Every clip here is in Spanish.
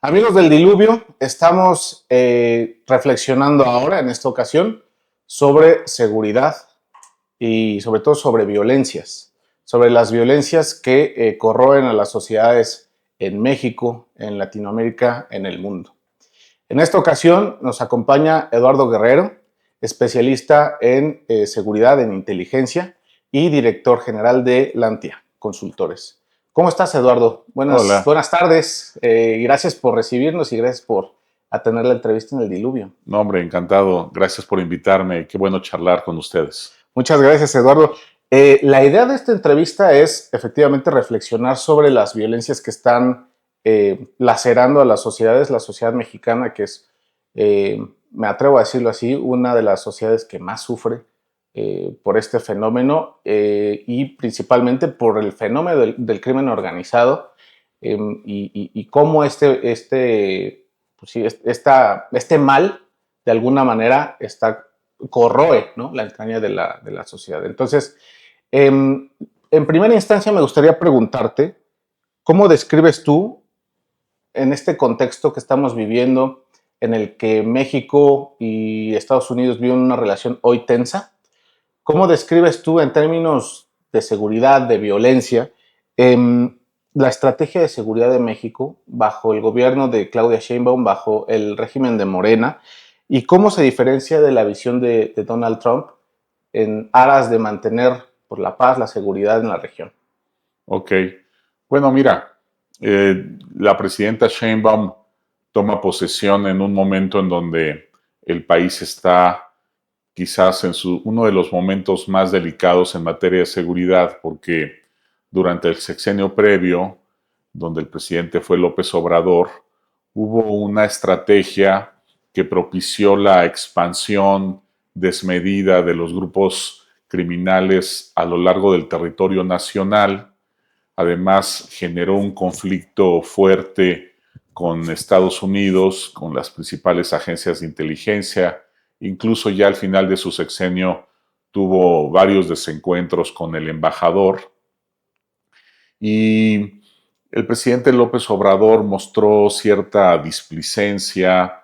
Amigos del Diluvio, estamos reflexionando ahora, en esta ocasión, sobre seguridad y sobre todo sobre las violencias que corroen a las sociedades en México, en Latinoamérica, en el mundo. En esta ocasión nos acompaña Eduardo Guerrero, especialista en seguridad en inteligencia y director general de Lantia Consultores. ¿Cómo estás, Eduardo? Hola, Buenas tardes. Gracias por recibirnos y gracias por atender la entrevista en el Diluvio. no hombre, encantado. Gracias por invitarme. Qué bueno charlar con ustedes. Muchas gracias, Eduardo. La idea de esta entrevista es efectivamente reflexionar sobre las violencias que están lacerando a las sociedades, la sociedad mexicana, que es, me atrevo a decirlo así, una de las sociedades que más sufre por este fenómeno y principalmente por el fenómeno del crimen organizado y cómo pues sí, este mal de alguna manera corroe, ¿no?, la entraña de la sociedad. Entonces, en primera instancia me gustaría preguntarte, ¿cómo describes tú en este contexto que estamos viviendo en el que México y Estados Unidos viven una relación hoy tensa? ¿Cómo describes tú en términos de seguridad, de violencia, la estrategia de seguridad de México bajo el gobierno de Claudia Sheinbaum, bajo el régimen de Morena, y cómo se diferencia de la visión de Donald Trump en aras de mantener por la paz, la seguridad en la región? Ok. Bueno, mira, la presidenta Sheinbaum toma posesión en un momento en donde el país está quizás en uno de los momentos más delicados en materia de seguridad, porque durante el sexenio previo, donde el presidente fue López Obrador, hubo una estrategia que propició la expansión desmedida de los grupos criminales a lo largo del territorio nacional. Además, generó un conflicto fuerte con Estados Unidos, con las principales agencias de inteligencia. Incluso ya al final de su sexenio tuvo varios desencuentros con el embajador. Y el presidente López Obrador mostró cierta displicencia,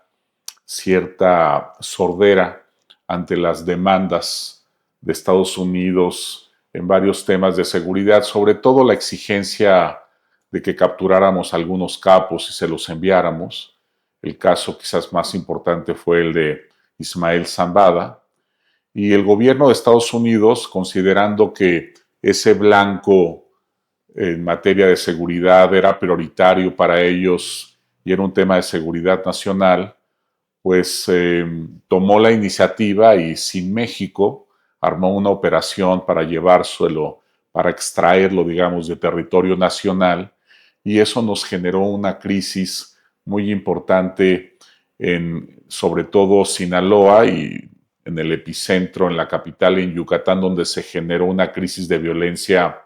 cierta sordera ante las demandas de Estados Unidos en varios temas de seguridad, sobre todo la exigencia de que capturáramos algunos capos y se los enviáramos. El caso quizás más importante fue el de Ismael Zambada. Y el gobierno de Estados Unidos, considerando que ese blanco en materia de seguridad era prioritario para ellos y era un tema de seguridad nacional, pues tomó la iniciativa y sin México armó una operación para llevárselo, para extraerlo, digamos, de territorio nacional, y eso nos generó una crisis muy importante en, sobre todo, Sinaloa y en el epicentro, en la capital, en Yucatán, donde se generó una crisis de violencia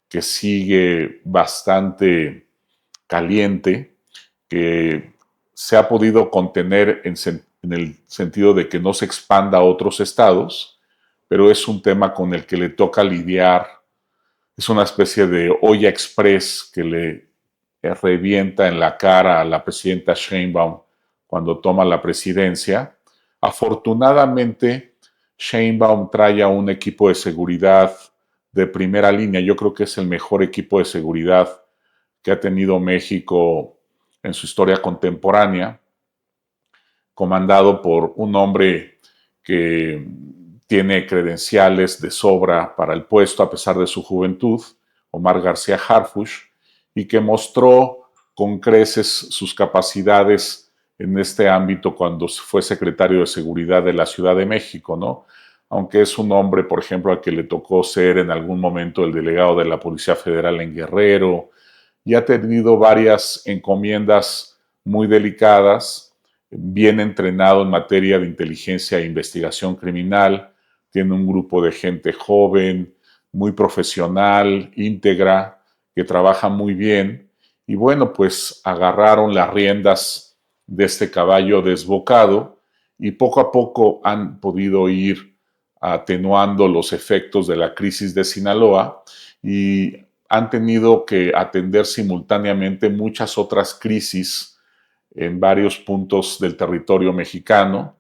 que sigue bastante caliente, que se ha podido contener en el sentido de que no se expanda a otros estados, pero es un tema con el que le toca lidiar. Es una especie de olla express que le revienta en la cara a la presidenta Sheinbaum cuando toma la presidencia. Afortunadamente, Sheinbaum trae a un equipo de seguridad de primera línea. Yo creo que es el mejor equipo de seguridad que ha tenido México en su historia contemporánea, comandado por un hombre que tiene credenciales de sobra para el puesto a pesar de su juventud, Omar García Harfuch, y que mostró con creces sus capacidades en este ámbito cuando fue secretario de Seguridad de la Ciudad de México, ¿no? Aunque es un hombre, por ejemplo, al que le tocó ser en algún momento el delegado de la Policía Federal en Guerrero, y ha tenido varias encomiendas muy delicadas, bien entrenado en materia de inteligencia e investigación criminal, tiene un grupo de gente joven, muy profesional, íntegra, que trabaja muy bien, y bueno, pues agarraron las riendas de este caballo desbocado y poco a poco han podido ir atenuando los efectos de la crisis de Sinaloa y han tenido que atender simultáneamente muchas otras crisis en varios puntos del territorio mexicano.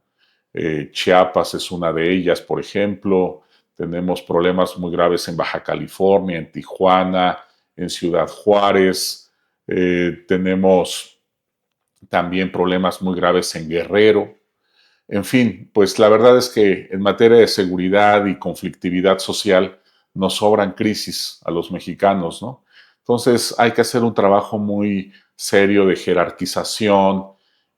Chiapas es una de ellas, por ejemplo. Tenemos problemas muy graves en Baja California, en Tijuana, en Ciudad Juárez. Tenemos también problemas muy graves en Guerrero. En fin, pues la verdad es que en materia de seguridad y conflictividad social nos sobran crisis a los mexicanos, ¿no? Entonces hay que hacer un trabajo muy serio de jerarquización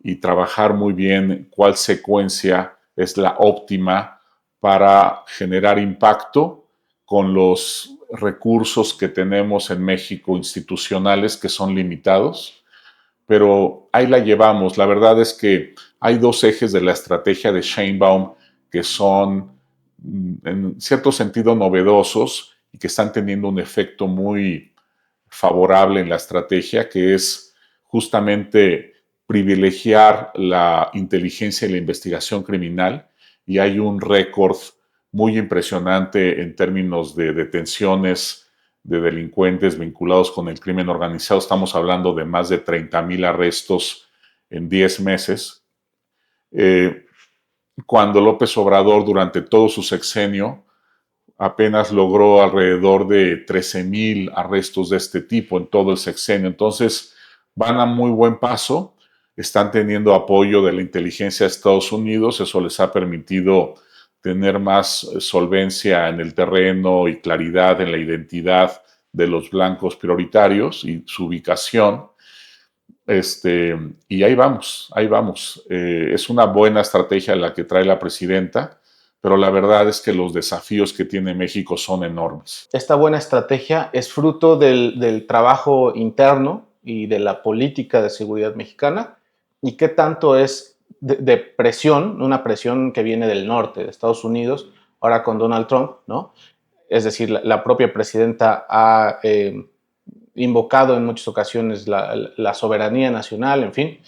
y trabajar muy bien cuál secuencia es la óptima para generar impacto con los recursos que tenemos en México institucionales que son limitados, pero ahí la llevamos. La verdad es que hay dos ejes de la estrategia de Sheinbaum que son en cierto sentido novedosos y que están teniendo un efecto muy favorable en la estrategia, que es justamente privilegiar la inteligencia y la investigación criminal, y hay un récord muy impresionante en términos de detenciones de delincuentes vinculados con el crimen organizado. Estamos hablando de más de 30,000 arrestos en 10 meses. Cuando López Obrador, durante todo su sexenio, apenas logró alrededor de 13,000 arrestos de este tipo en todo el sexenio. Entonces, van a muy buen paso, están teniendo apoyo de la inteligencia de Estados Unidos, eso les ha permitido tener más solvencia en el terreno y claridad en la identidad de los blancos prioritarios y su ubicación. Y ahí vamos, ahí vamos. Es una buena estrategia la que trae la presidenta, pero la verdad es que los desafíos que tiene México son enormes. Esta buena estrategia es fruto del trabajo interno y de la política de seguridad mexicana, y qué tanto es de presión, una presión que viene del norte, de Estados Unidos, ahora con Donald Trump, ¿no? Es decir, la propia presidenta ha invocado en muchas ocasiones la soberanía nacional, en fin.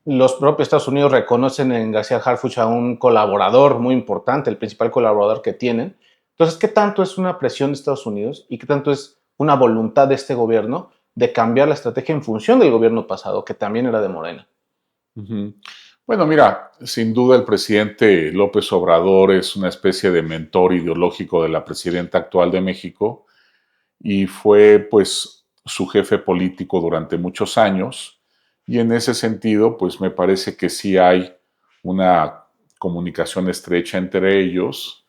Los propios Estados Unidos reconocen en García Harfuch a un colaborador muy importante, el principal colaborador que tienen. Entonces, ¿qué tanto es una presión de Estados Unidos y qué tanto es una voluntad de este gobierno de cambiar la estrategia en función del gobierno pasado, que también era de Morena? Uh-huh. Bueno, mira, sin duda el presidente López Obrador es una especie de mentor ideológico de la presidenta actual de México y fue pues su jefe político durante muchos años, y en ese sentido pues me parece que sí hay una comunicación estrecha entre ellos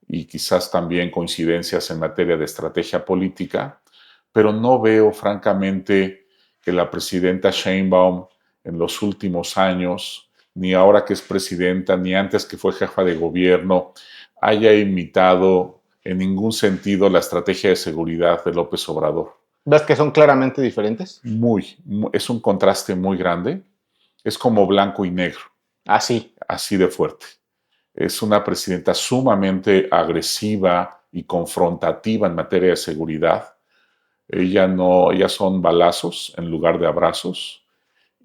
y quizás también coincidencias en materia de estrategia política, pero no veo francamente que la presidenta Sheinbaum en los últimos años, ni ahora que es presidenta, ni antes que fue jefa de gobierno, haya imitado en ningún sentido la estrategia de seguridad de López Obrador. ¿Ves que son claramente diferentes? Es un contraste muy grande. Es como blanco y negro. Así. Así de fuerte. Es una presidenta sumamente agresiva y confrontativa en materia de seguridad. Ellas son balazos en lugar de abrazos.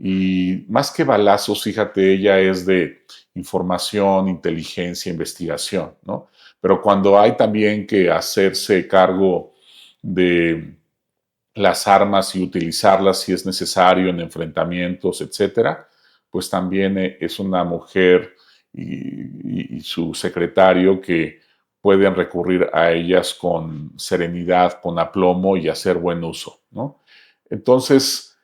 Y más que balazos, fíjate, ella es de información, inteligencia, investigación, ¿no? Pero cuando hay también que hacerse cargo de las armas y utilizarlas si es necesario en enfrentamientos, etcétera, pues también es una mujer y su secretario que pueden recurrir a ellas con serenidad, con aplomo y hacer buen uso, ¿no? Entonces,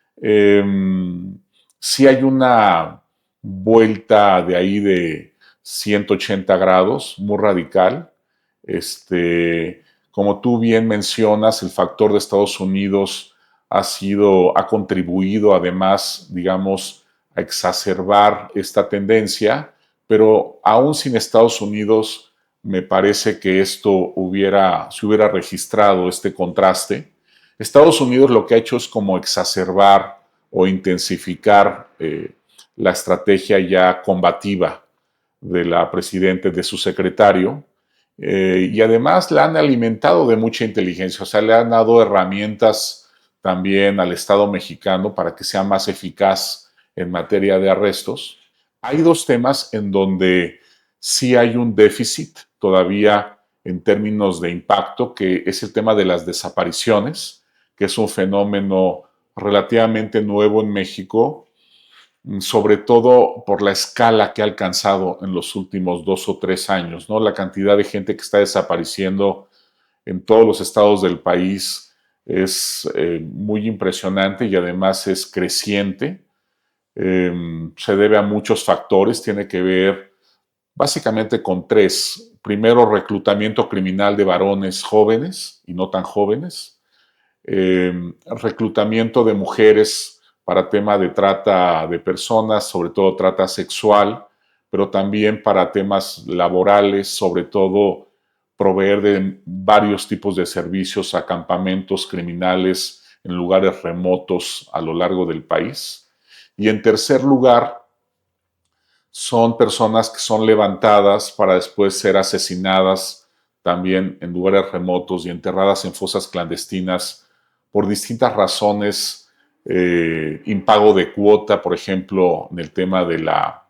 sí hay una vuelta de ahí de 180 grados, muy radical. Como tú bien mencionas, el factor de Estados Unidos ha contribuido además, digamos, a exacerbar esta tendencia, pero aún sin Estados Unidos, me parece que se hubiera registrado este contraste. Estados Unidos lo que ha hecho es como exacerbar o intensificar la estrategia ya combativa de la presidenta, de su secretario, y además la han alimentado de mucha inteligencia, o sea, le han dado herramientas también al Estado mexicano para que sea más eficaz en materia de arrestos. Hay dos temas en donde sí hay un déficit todavía en términos de impacto, que es el tema de las desapariciones, que es un fenómeno relativamente nuevo en México sobre todo por la escala que ha alcanzado en los últimos 2 o 3 años, ¿no? La cantidad de gente que está desapareciendo en todos los estados del país es muy impresionante y además es creciente. Se debe a muchos factores, tiene que ver básicamente con tres. Primero, reclutamiento criminal de varones jóvenes y no tan jóvenes. Reclutamiento de mujeres para tema de trata de personas, sobre todo trata sexual, pero también para temas laborales, sobre todo proveer de varios tipos de servicios a campamentos criminales en lugares remotos a lo largo del país. Y en tercer lugar, son personas que son levantadas para después ser asesinadas también en lugares remotos y enterradas en fosas clandestinas por distintas razones, impago de cuota, por ejemplo, en el tema de la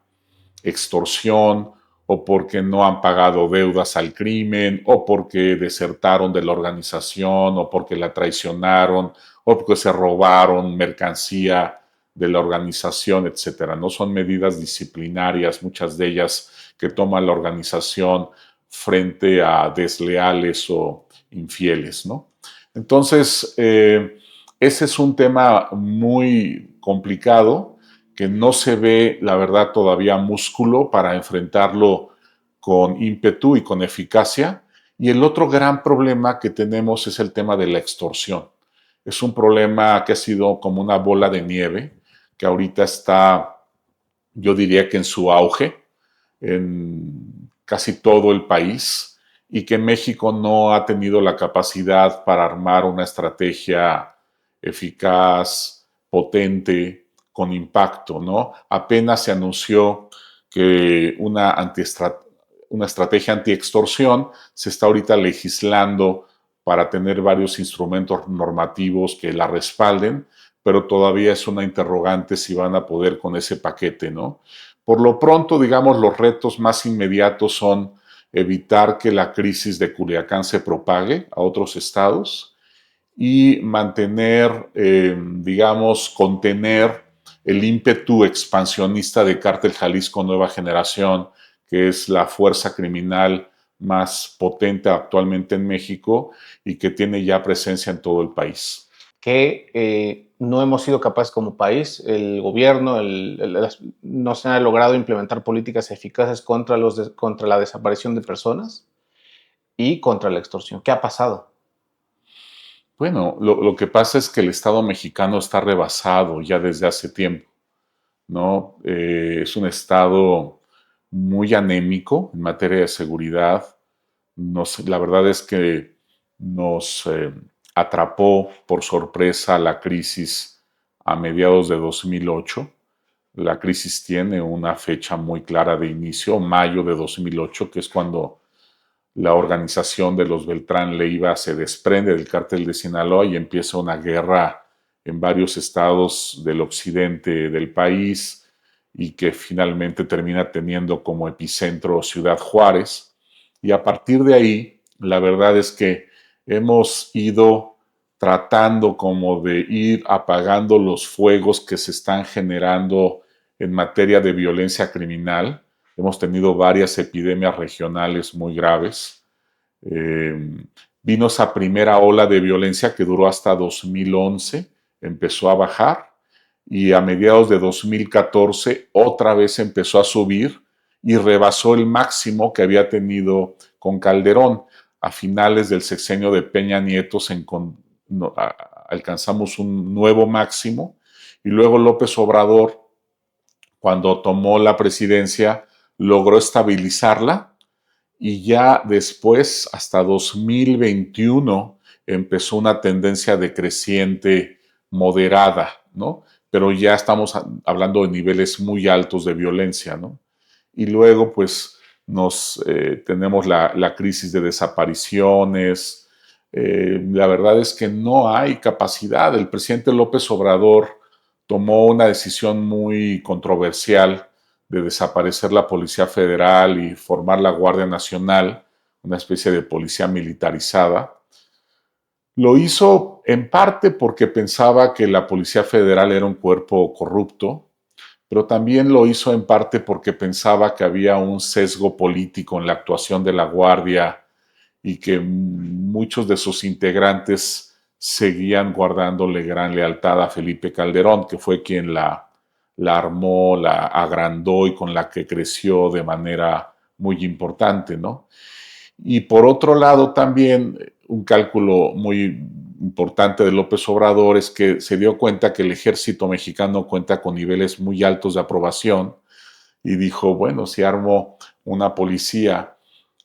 extorsión, o porque no han pagado deudas al crimen, o porque desertaron de la organización, o porque la traicionaron, o porque se robaron mercancía de la organización, etcétera. No son medidas disciplinarias, muchas de ellas que toma la organización frente a desleales o infieles, ¿no? Entonces, ese es un tema muy complicado que no se ve, la verdad, todavía músculo para enfrentarlo con ímpetu y con eficacia. Y el otro gran problema que tenemos es el tema de la extorsión. Es un problema que ha sido como una bola de nieve, que ahorita está, yo diría que en su auge, en casi todo el país, y que México no ha tenido la capacidad para armar una estrategia eficaz, potente, con impacto, ¿no? Apenas se anunció que una estrategia anti-extorsión se está ahorita legislando para tener varios instrumentos normativos que la respalden, pero todavía es una interrogante si van a poder con ese paquete, ¿no? Por lo pronto, digamos, los retos más inmediatos son evitar que la crisis de Culiacán se propague a otros estados y mantener, digamos, contener el ímpetu expansionista de Cártel Jalisco Nueva Generación, que es la fuerza criminal más potente actualmente en México y que tiene ya presencia en todo el país. Que no hemos sido capaces como país, el gobierno no se ha logrado implementar políticas eficaces contra la desaparición de personas y contra la extorsión. ¿Qué ha pasado? Bueno, lo que pasa es que el Estado mexicano está rebasado ya desde hace tiempo, ¿no? Es un Estado muy anémico en materia de seguridad. La verdad es que nos atrapó por sorpresa la crisis a mediados de 2008. La crisis tiene una fecha muy clara de inicio, mayo de 2008, que es cuando la organización de los Beltrán Leiva se desprende del cártel de Sinaloa y empieza una guerra en varios estados del occidente del país y que finalmente termina teniendo como epicentro Ciudad Juárez. Y a partir de ahí, la verdad es que hemos ido tratando como de ir apagando los fuegos que se están generando en materia de violencia criminal. Hemos tenido varias epidemias regionales muy graves. Vino esa primera ola de violencia que duró hasta 2011, empezó a bajar y a mediados de 2014 otra vez empezó a subir y rebasó el máximo que había tenido con Calderón. A finales del sexenio de Peña Nieto alcanzamos un nuevo máximo y luego López Obrador, cuando tomó la presidencia, logró estabilizarla y ya después, hasta 2021, empezó una tendencia decreciente moderada, ¿no? Pero ya estamos hablando de niveles muy altos de violencia, ¿no? Y luego, pues, tenemos la crisis de desapariciones. La verdad es que no hay capacidad. El presidente López Obrador tomó una decisión muy controversial de desaparecer la Policía Federal y formar la Guardia Nacional, una especie de policía militarizada. Lo hizo en parte porque pensaba que la Policía Federal era un cuerpo corrupto, pero también lo hizo en parte porque pensaba que había un sesgo político en la actuación de la Guardia y que muchos de sus integrantes seguían guardándole gran lealtad a Felipe Calderón, que fue quien la armó, la agrandó y con la que creció de manera muy importante, ¿no? Y por otro lado también un cálculo muy importante de López Obrador es que se dio cuenta que el ejército mexicano cuenta con niveles muy altos de aprobación y dijo, bueno, si armo una policía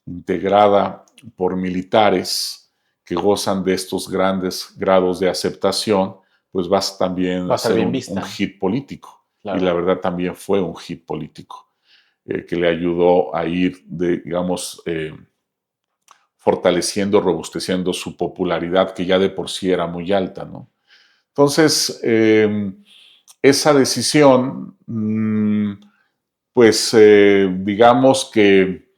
integrada por militares que gozan de estos grandes grados de aceptación, pues vas también Va a a ser ser bien un vista. hit político. Y Claro. la verdad también fue un hit político que le ayudó a ir, digamos, fortaleciendo, robusteciendo su popularidad, que ya de por sí era muy alta, ¿no? Entonces, esa decisión, pues digamos que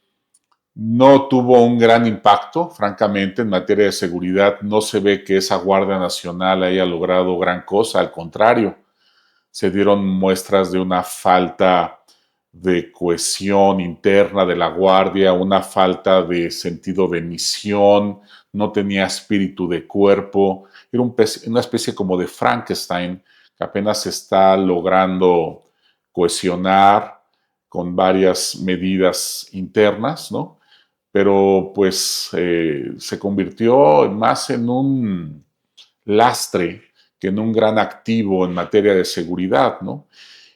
no tuvo un gran impacto, francamente, en materia de seguridad. No se ve que esa Guardia Nacional haya logrado gran cosa, al contrario, se dieron muestras de una falta de cohesión interna de la Guardia, una falta de sentido de misión, no tenía espíritu de cuerpo, era una especie como de Frankenstein que apenas se está logrando cohesionar con varias medidas internas, ¿no? Pero pues se convirtió más en un lastre que en un gran activo en materia de seguridad, ¿no?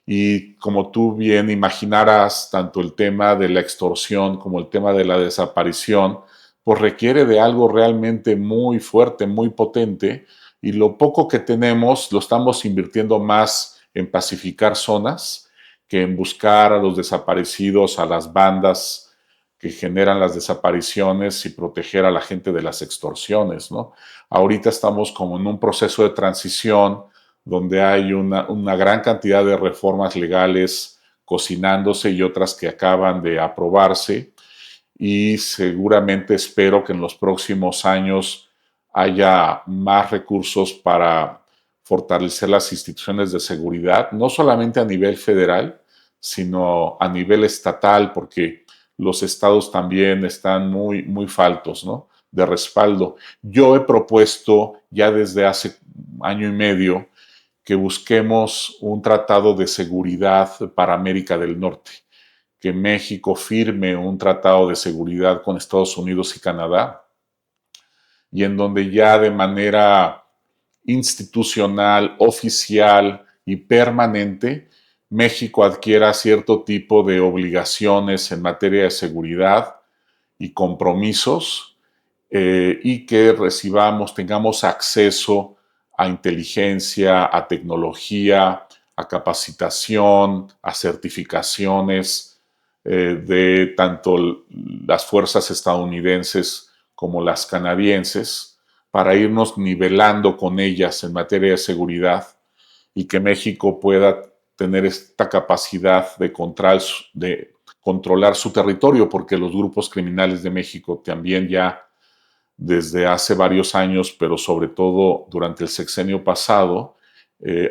Y como tú bien imaginarás, tanto el tema de la extorsión como el tema de la desaparición, pues requiere de algo realmente muy fuerte, muy potente, y lo poco que tenemos lo estamos invirtiendo más en pacificar zonas que en buscar a los desaparecidos, a las bandas que generan las desapariciones y proteger a la gente de las extorsiones, ¿no? Ahorita estamos como en un proceso de transición donde hay una gran cantidad de reformas legales cocinándose y otras que acaban de aprobarse y seguramente espero que en los próximos años haya más recursos para fortalecer las instituciones de seguridad, no solamente a nivel federal, sino a nivel estatal, porque los estados también están muy faltos, ¿no?, de respaldo. Yo he propuesto ya desde hace año y medio que busquemos un tratado de seguridad para América del Norte, que México firme un tratado de seguridad con Estados Unidos y Canadá, y en donde ya de manera institucional, oficial y permanente, México adquiera cierto tipo de obligaciones en materia de seguridad y compromisos, y que tengamos acceso a inteligencia, a tecnología, a capacitación, a certificaciones de tanto las fuerzas estadounidenses como las canadienses, para irnos nivelando con ellas en materia de seguridad y que México pueda tener esta capacidad de controlar su territorio, porque los grupos criminales de México también ya desde hace varios años, pero sobre todo durante el sexenio pasado,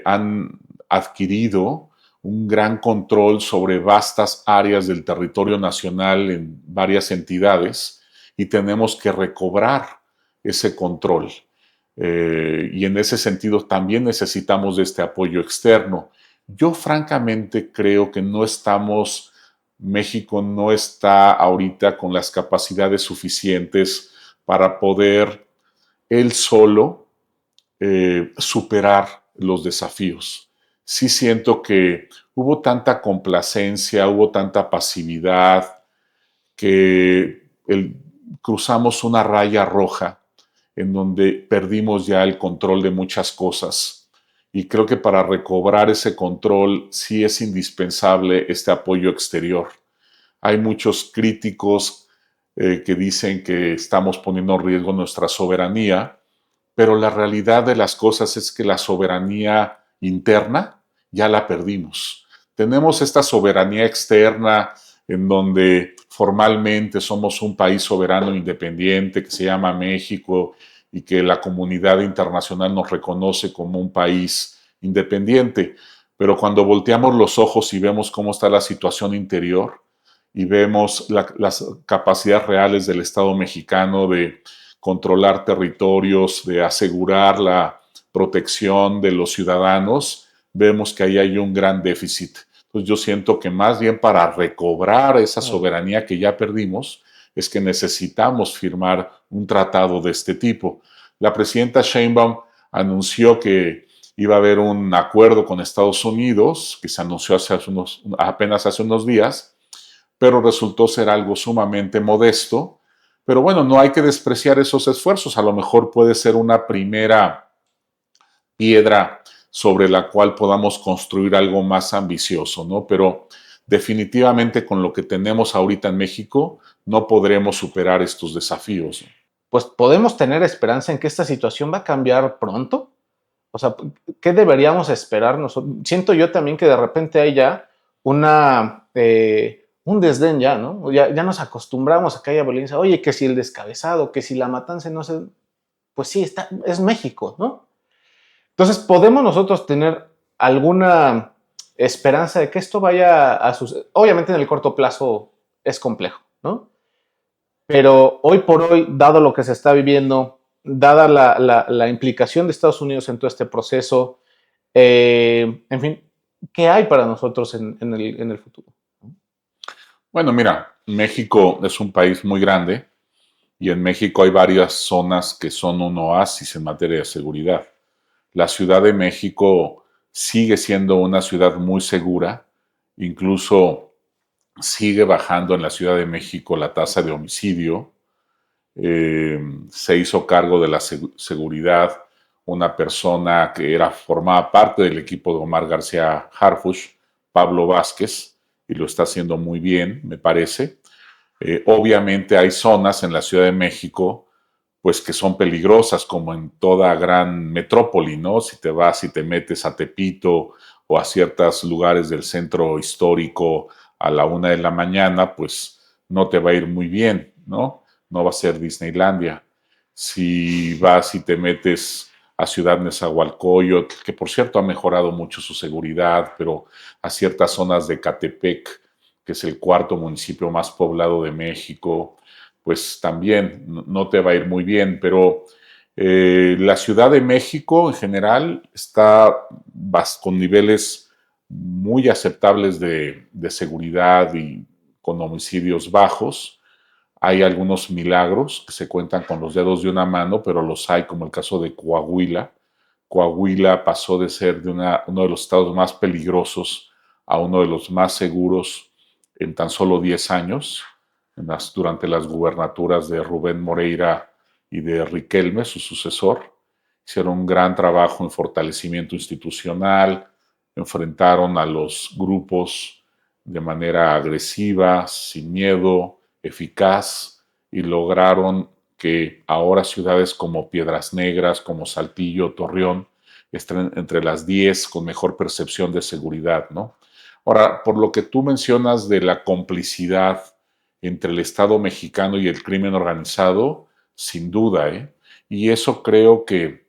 han adquirido un gran control sobre vastas áreas del territorio nacional en varias entidades y tenemos que recobrar ese control. Y en ese sentido también necesitamos de este apoyo externo. Yo francamente creo que México no está ahorita con las capacidades suficientes para poder él solo superar los desafíos. Sí siento que hubo tanta complacencia, hubo tanta pasividad, que cruzamos una raya roja en donde perdimos ya el control de muchas cosas. Y creo que para recobrar ese control sí es indispensable este apoyo exterior. Hay muchos críticos que dicen que estamos poniendo en riesgo nuestra soberanía, pero la realidad de las cosas es que la soberanía interna ya la perdimos. Tenemos esta soberanía externa en donde formalmente somos un país soberano e independiente que se llama México y que la comunidad internacional nos reconoce como un país independiente. pero cuando volteamos los ojos y vemos cómo está la situación interior y vemos las capacidades reales del Estado mexicano de controlar territorios, de asegurar la protección de los ciudadanos, vemos que ahí hay un gran déficit. Entonces yo siento que más bien para recobrar esa soberanía que ya perdimos, es que necesitamos firmar un tratado de este tipo. La presidenta Sheinbaum anunció que iba a haber un acuerdo con Estados Unidos, que se anunció apenas hace unos días, pero resultó ser algo sumamente modesto. Pero bueno, no hay que despreciar esos esfuerzos. A lo mejor puede ser una primera piedra sobre la cual podamos construir algo más ambicioso, ¿no? Pero definitivamente con lo que tenemos ahorita en México no podremos superar estos desafíos, ¿no? Pues podemos tener esperanza en que esta situación va a cambiar pronto. O sea, ¿qué deberíamos esperar nosotros? Siento yo también que de repente hay ya un desdén ya, ¿no? Ya nos acostumbramos a que haya violencia. Oye, que si el descabezado, que si la matanza, no sé. Pues sí, es México, ¿no? Entonces, ¿podemos nosotros tener alguna esperanza de que esto vaya a suceder? Obviamente en el corto plazo es complejo, ¿no? Pero hoy por hoy, dado lo que se está viviendo, dada la implicación de Estados Unidos en todo este proceso, en fin, ¿qué hay para nosotros en el futuro? Bueno, mira, México es un país muy grande y en México hay varias zonas que son un oasis en materia de seguridad. La Ciudad de México sigue siendo una ciudad muy segura, incluso sigue bajando en la Ciudad de México la tasa de homicidio. Se hizo cargo de la seguridad una persona que formaba parte del equipo de Omar García Harfuch, Pablo Vázquez, y lo está haciendo muy bien, me parece. Obviamente hay zonas en la Ciudad de México pues que son peligrosas, como en toda gran metrópoli, ¿no? Si te vas y te metes a Tepito o a ciertos lugares del centro histórico a la 1 de la mañana, pues no te va a ir muy bien, ¿no? No va a ser Disneylandia. Si vas y te metes a Ciudad Nezahualcóyotl, que por cierto ha mejorado mucho su seguridad, pero a ciertas zonas de Catepec, que es el cuarto municipio más poblado de México, pues también no te va a ir muy bien, pero la Ciudad de México en general está con niveles muy aceptables de seguridad y con homicidios bajos. Hay algunos milagros que se cuentan con los dedos de una mano, pero los hay, como el caso de Coahuila. Coahuila pasó de ser uno de los estados más peligrosos a uno de los más seguros en tan solo 10 años, durante las gubernaturas de Rubén Moreira y de Riquelme, su sucesor. Hicieron un gran trabajo en fortalecimiento institucional, enfrentaron a los grupos de manera agresiva, sin miedo, eficaz, y lograron que ahora ciudades como Piedras Negras, como Saltillo, Torreón, estén entre las 10 con mejor percepción de seguridad, ¿no? Ahora, por lo que tú mencionas de la complicidad entre el Estado mexicano y el crimen organizado, sin duda, ¿eh? Y eso creo que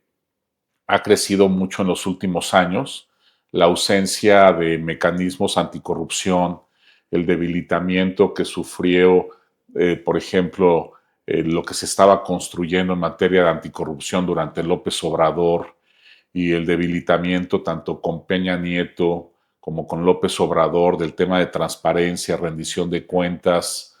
ha crecido mucho en los últimos años. La ausencia de mecanismos anticorrupción, el debilitamiento que sufrió, por ejemplo, lo que se estaba construyendo en materia de anticorrupción durante López Obrador y el debilitamiento tanto con Peña Nieto como con López Obrador del tema de transparencia, rendición de cuentas.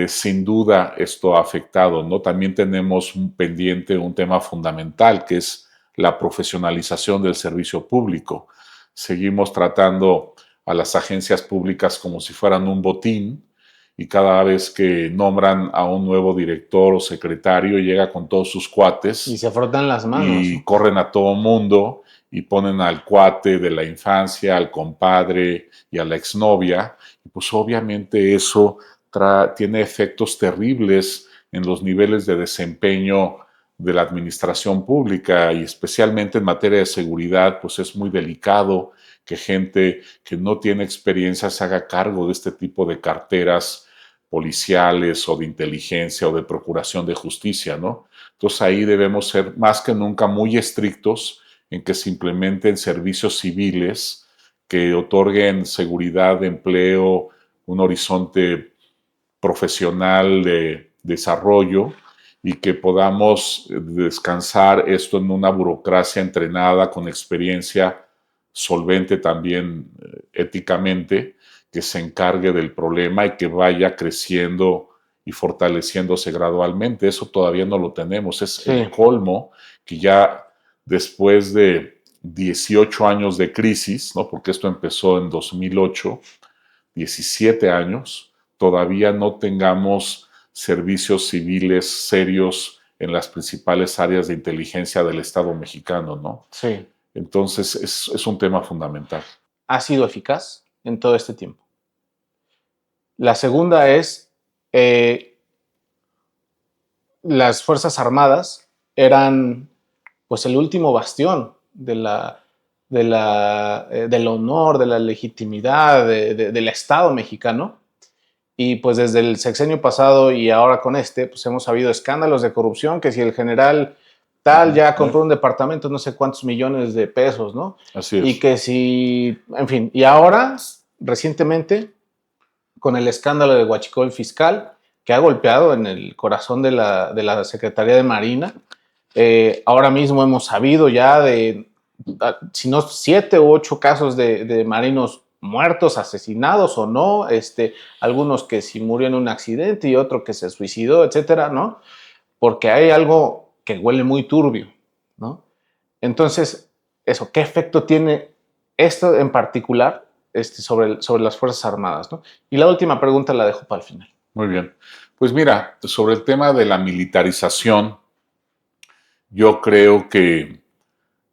Sin duda esto ha afectado, ¿no? También tenemos un pendiente, un tema fundamental, que es la profesionalización del servicio público. Seguimos tratando a las agencias públicas como si fueran un botín, y cada vez que nombran a un nuevo director o secretario llega con todos sus cuates Y se frotan las manos. y corren a todo mundo y ponen al cuate de la infancia, al compadre y a la exnovia, y pues obviamente eso tiene efectos terribles en los niveles de desempeño de la administración pública, y especialmente en materia de seguridad, pues es muy delicado que gente que no tiene experiencia se haga cargo de este tipo de carteras policiales o de inteligencia o de procuración de justicia, ¿no? Entonces ahí debemos ser más que nunca muy estrictos en que se implementen servicios civiles que otorguen seguridad de empleo, un horizonte profesional de desarrollo y que podamos descansar esto en una burocracia entrenada con experiencia solvente también éticamente, que se encargue del problema y que vaya creciendo y fortaleciéndose gradualmente. Eso todavía no lo tenemos. Es Sí, el colmo que ya después de 18 años de crisis, ¿no? Porque esto empezó en 2008, 17 años, todavía no tengamos servicios civiles serios en las principales áreas de inteligencia del Estado mexicano, ¿no? sí. Entonces es un tema fundamental. Ha sido eficaz en todo este tiempo. La segunda es, eh, las Fuerzas Armadas eran pues el último bastión del honor, de la legitimidad del Estado mexicano. Y pues desde el sexenio pasado y ahora con este, pues hemos habido escándalos de corrupción, que si el general tal ya compró un departamento, no sé cuántos millones de pesos, ¿no? Así Y es. que si, en fin, y ahora, recientemente, con el escándalo de Huachicol Fiscal, que ha golpeado en el corazón de la Secretaría de Marina. Ahora mismo hemos sabido ya de, si no 7 u 8 casos de marinos muertos, asesinados o no, algunos que si murió en un accidente y otro que se suicidó, etcétera, ¿no? Porque hay algo que huele muy turbio, ¿no? Entonces, eso, ¿qué efecto tiene esto en particular sobre las Fuerzas Armadas, ¿no? Y la última pregunta la dejo para el final. Muy bien. Pues mira, sobre el tema de la militarización, yo creo que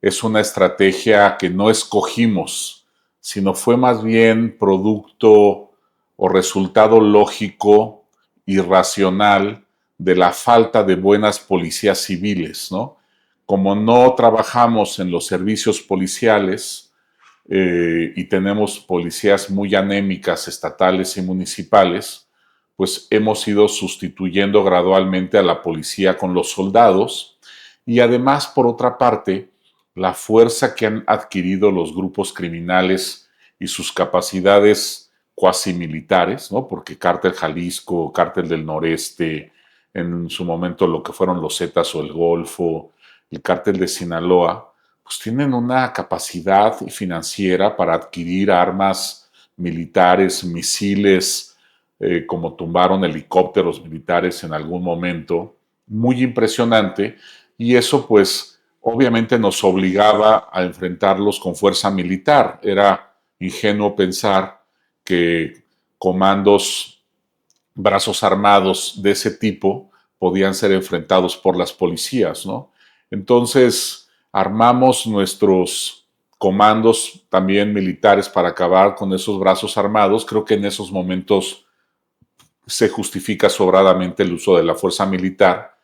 es una estrategia que no escogimos, sino fue más bien producto o resultado lógico y racional de la falta de buenas policías civiles, ¿no? Como no trabajamos en los servicios policiales y tenemos policías muy anémicas, estatales y municipales, pues hemos ido sustituyendo gradualmente a la policía con los soldados y además, por otra parte, la fuerza que han adquirido los grupos criminales y sus capacidades cuasi militares, ¿no? Porque Cártel Jalisco, Cártel del Noreste, en su momento lo que fueron los Zetas o el Golfo, el Cártel de Sinaloa, pues tienen una capacidad financiera para adquirir armas militares, misiles, como tumbaron helicópteros militares en algún momento, muy impresionante, y eso pues obviamente nos obligaba a enfrentarlos con fuerza militar. Era ingenuo pensar que comandos, brazos armados de ese tipo podían ser enfrentados por las policías, ¿no? Entonces armamos nuestros comandos también militares para acabar con esos brazos armados. Creo que en esos momentos se justifica sobradamente el uso de la fuerza militar,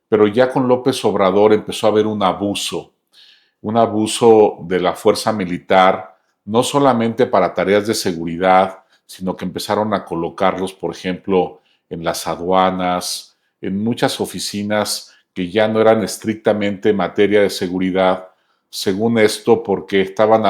pero ya con López Obrador empezó a haber un abuso de la fuerza militar, no solamente para tareas de seguridad, sino que empezaron a colocarlos, por ejemplo, en las aduanas, en muchas oficinas que ya no eran estrictamente materia de seguridad, según esto, porque estaban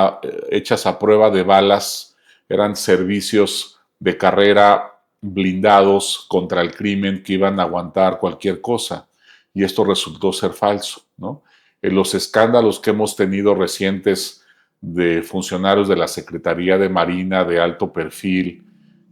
hechas a prueba de balas, eran servicios de carrera blindados contra el crimen que iban a aguantar cualquier cosa. Y esto resultó ser falso, ¿no? En los escándalos que hemos tenido recientes de funcionarios de la Secretaría de Marina de alto perfil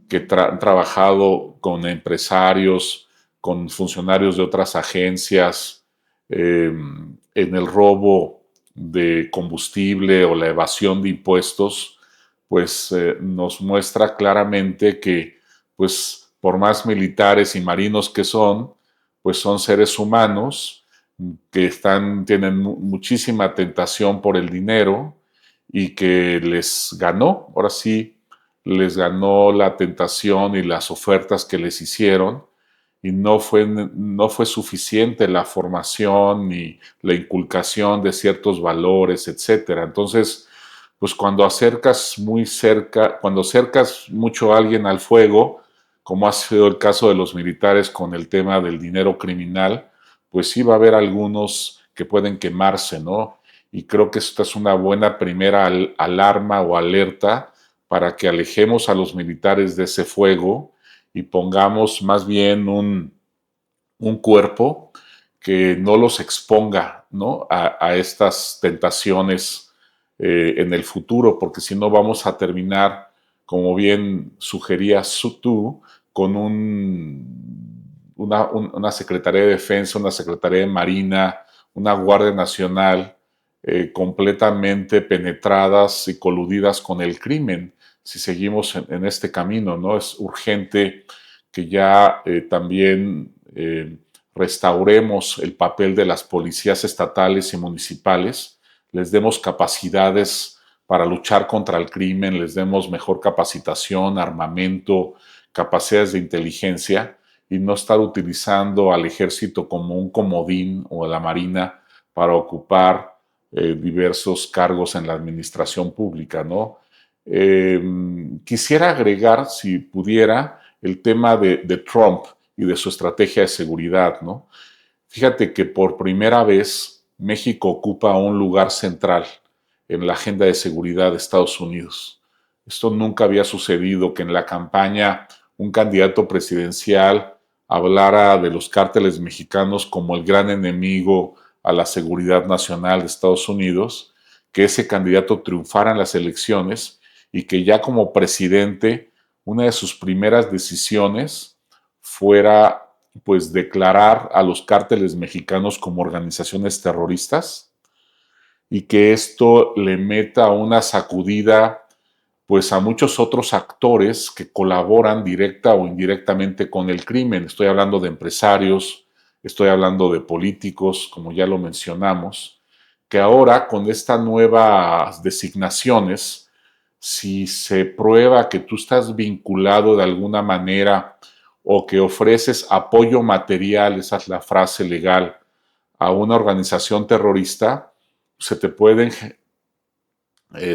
que han trabajado con empresarios, con funcionarios de otras agencias, en el robo de combustible o la evasión de impuestos, pues nos muestra claramente que, pues, por más militares y marinos que son, pues son seres humanos que tienen muchísima tentación por el dinero y que les ganó, ahora sí, les ganó la tentación y las ofertas que les hicieron y no fue suficiente la formación ni la inculcación de ciertos valores, etcétera. Entonces, pues cuando acercas muy cerca, cuando acercas mucho a alguien al fuego, como ha sido el caso de los militares con el tema del dinero criminal, pues sí va a haber algunos que pueden quemarse, ¿no? y creo que esta es una buena primera alarma o alerta para que alejemos a los militares de ese fuego y pongamos más bien un cuerpo que no los exponga, ¿no?, a estas tentaciones en el futuro, porque si no vamos a terminar, como bien sugerías tú, con una Secretaría de Defensa, una Secretaría de Marina, una Guardia Nacional completamente penetradas y coludidas con el crimen, si seguimos en este camino, ¿no? Es urgente que ya también restauremos el papel de las policías estatales y municipales, les demos capacidades para luchar contra el crimen, les demos mejor capacitación, armamento, capacidades de inteligencia y no estar utilizando al ejército como un comodín o a la marina para ocupar diversos cargos en la administración pública, ¿no? Quisiera agregar, si pudiera, el tema de Trump y de su estrategia de seguridad, ¿no? Fíjate que por primera vez México ocupa un lugar central en la agenda de seguridad de Estados Unidos. Esto nunca había sucedido, que en la campaña un candidato presidencial hablara de los cárteles mexicanos como el gran enemigo a la seguridad nacional de Estados Unidos, que ese candidato triunfara en las elecciones y que ya como presidente una de sus primeras decisiones fuera pues declarar a los cárteles mexicanos como organizaciones terroristas y que esto le meta una sacudida pues a muchos otros actores que colaboran directa o indirectamente con el crimen. Estoy hablando de empresarios, estoy hablando de políticos, como ya lo mencionamos, que ahora con estas nuevas designaciones, si se prueba que tú estás vinculado de alguna manera o que ofreces apoyo material, esa es la frase legal, a una organización terrorista, se te pueden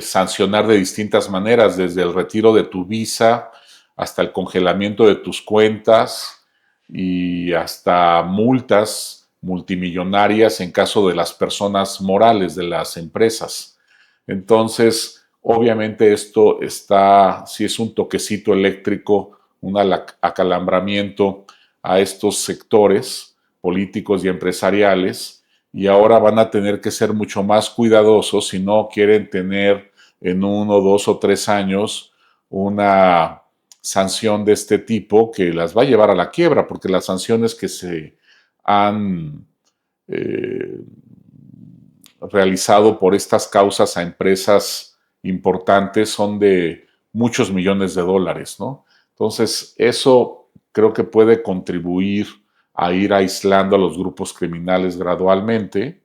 sancionar de distintas maneras, desde el retiro de tu visa hasta el congelamiento de tus cuentas y hasta multas multimillonarias en caso de las personas morales, de las empresas. Entonces, obviamente esto está, si es un toquecito eléctrico, un acalambramiento a estos sectores políticos y empresariales, y ahora van a tener que ser mucho más cuidadosos si no quieren tener en 1, 2 o 3 años una sanción de este tipo que las va a llevar a la quiebra, porque las sanciones que se han eh, realizado por estas causas a empresas importantes son de muchos millones de dólares, ¿no? Entonces, eso creo que puede contribuir a ir aislando a los grupos criminales gradualmente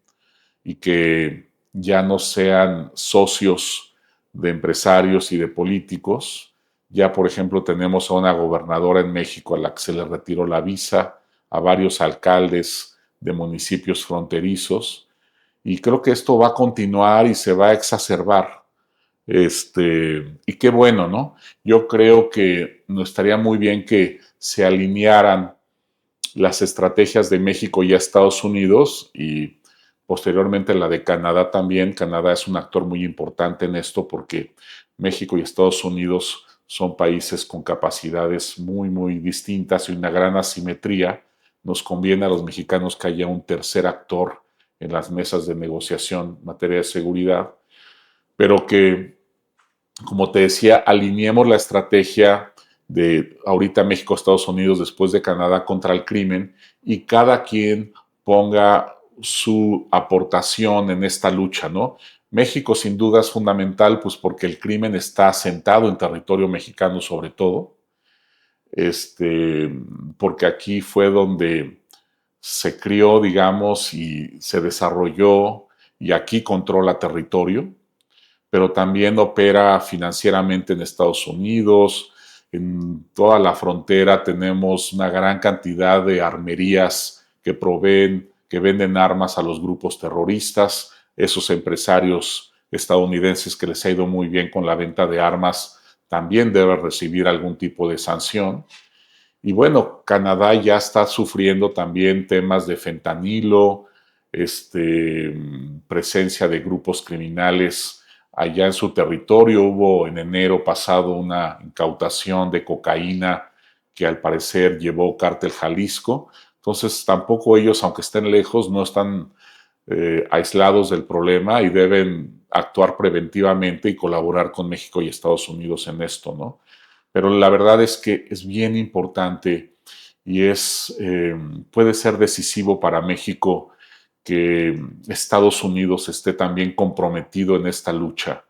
y que ya no sean socios de empresarios y de políticos. Ya, por ejemplo, tenemos a una gobernadora en México a la que se le retiró la visa, a varios alcaldes de municipios fronterizos, y creo que esto va a continuar y se va a exacerbar. Y qué bueno, ¿no? Yo creo que no estaría muy bien que se alinearan las estrategias de México y Estados Unidos y posteriormente la de Canadá también. Canadá es un actor muy importante en esto porque México y Estados Unidos son países con capacidades muy, muy distintas y una gran asimetría. Nos conviene a los mexicanos que haya un tercer actor en las mesas de negociación en materia de seguridad, pero que, como te decía, alineemos la estrategia de ahorita México, Estados Unidos, después de Canadá contra el crimen, y cada quien ponga su aportación en esta lucha, ¿no? México sin duda es fundamental, pues porque el crimen está asentado en territorio mexicano sobre todo, porque aquí fue donde se crió, digamos, y se desarrolló, y aquí controla territorio, pero también opera financieramente en Estados Unidos. En toda la frontera tenemos una gran cantidad de armerías que proveen, que venden armas a los grupos terroristas. Esos empresarios estadounidenses que les ha ido muy bien con la venta de armas también deben recibir algún tipo de sanción. Y bueno, Canadá ya está sufriendo también temas de fentanilo, presencia de grupos criminales allá en su territorio. Hubo en enero pasado una incautación de cocaína que al parecer llevó Cártel Jalisco. Entonces tampoco ellos, aunque estén lejos, no están aislados del problema y deben actuar preventivamente y colaborar con México y Estados Unidos en esto, ¿no? Pero la verdad es que es bien importante y puede ser decisivo para México que Estados Unidos esté también comprometido en esta lucha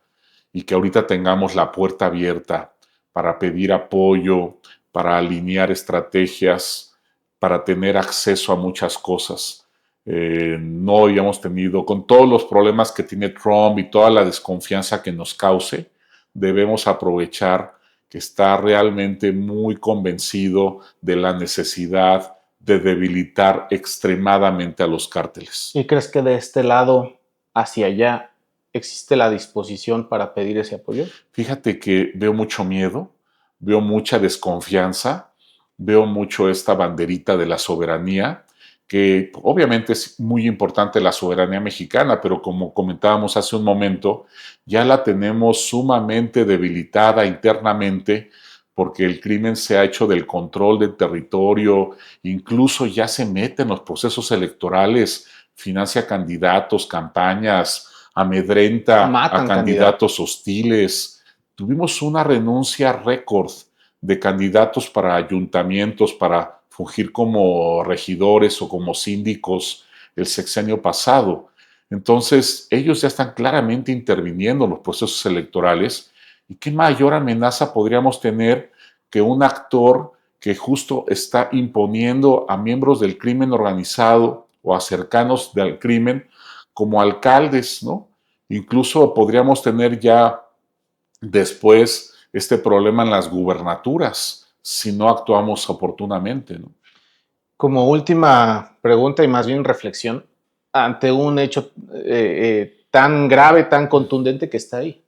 y que ahorita tengamos la puerta abierta para pedir apoyo, para alinear estrategias, para tener acceso a muchas cosas. No habíamos tenido, con todos los problemas que tiene Trump y toda la desconfianza que nos cause, debemos aprovechar que está realmente muy convencido de la necesidad de debilitar extremadamente a los cárteles. ¿Y crees que de este lado hacia allá existe la disposición para pedir ese apoyo? Fíjate que veo mucho miedo, veo mucha desconfianza, veo mucho esta banderita de la soberanía, que obviamente es muy importante la soberanía mexicana, pero como comentábamos hace un momento, ya la tenemos sumamente debilitada internamente porque el crimen se ha hecho del control del territorio, incluso ya se mete en los procesos electorales, financia candidatos, campañas, amedrenta a candidatos hostiles. Tuvimos una renuncia récord de candidatos para ayuntamientos, para fungir como regidores o como síndicos el sexenio pasado. Entonces, ellos ya están claramente interviniendo en los procesos electorales. ¿Y qué mayor amenaza podríamos tener que un actor que justo está imponiendo a miembros del crimen organizado o a cercanos del crimen como alcaldes, ¿no? Incluso podríamos tener ya después este problema en las gubernaturas si no actuamos oportunamente, ¿no? Como última pregunta y más bien reflexión, ante un hecho tan grave, tan contundente que está ahí.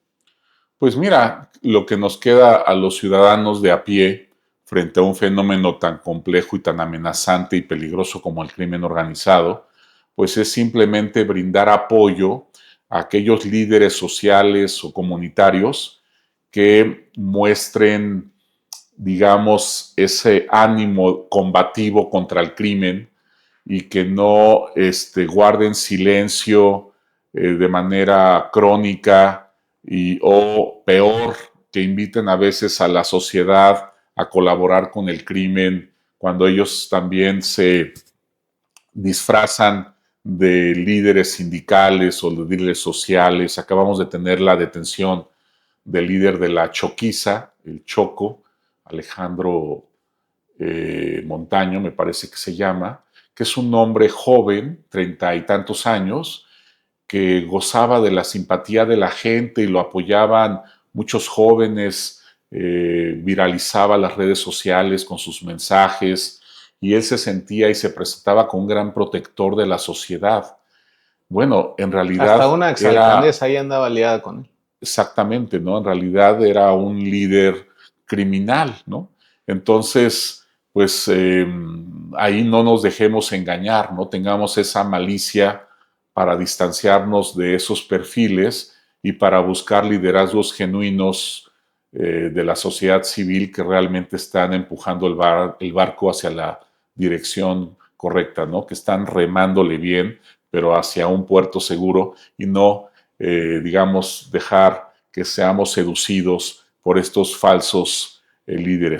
Pues mira, lo que nos queda a los ciudadanos de a pie frente a un fenómeno tan complejo y tan amenazante y peligroso como el crimen organizado, pues es simplemente brindar apoyo a aquellos líderes sociales o comunitarios que muestren, digamos, ese ánimo combativo contra el crimen y que no guarden silencio de manera crónica o peor, que inviten a veces a la sociedad a colaborar con el crimen cuando ellos también se disfrazan de líderes sindicales o de líderes sociales. Acabamos de tener la detención del líder de la Choquiza, el Choco, Alejandro Montaño, me parece que se llama, que es un hombre joven, 30 y tantos años, que gozaba de la simpatía de la gente y lo apoyaban muchos jóvenes, viralizaba las redes sociales con sus mensajes y él se sentía y se presentaba como un gran protector de la sociedad. Bueno, en realidad hasta una exalcaldesa ahí andaba aliada con él. Exactamente, ¿no? En realidad era un líder criminal, ¿no? Entonces, pues ahí no nos dejemos engañar, no tengamos esa malicia para distanciarnos de esos perfiles y para buscar liderazgos genuinos de la sociedad civil que realmente están empujando el barco hacia la dirección correcta, ¿no? Que están remándole bien, pero hacia un puerto seguro y no, digamos, dejar que seamos seducidos por estos falsos líderes.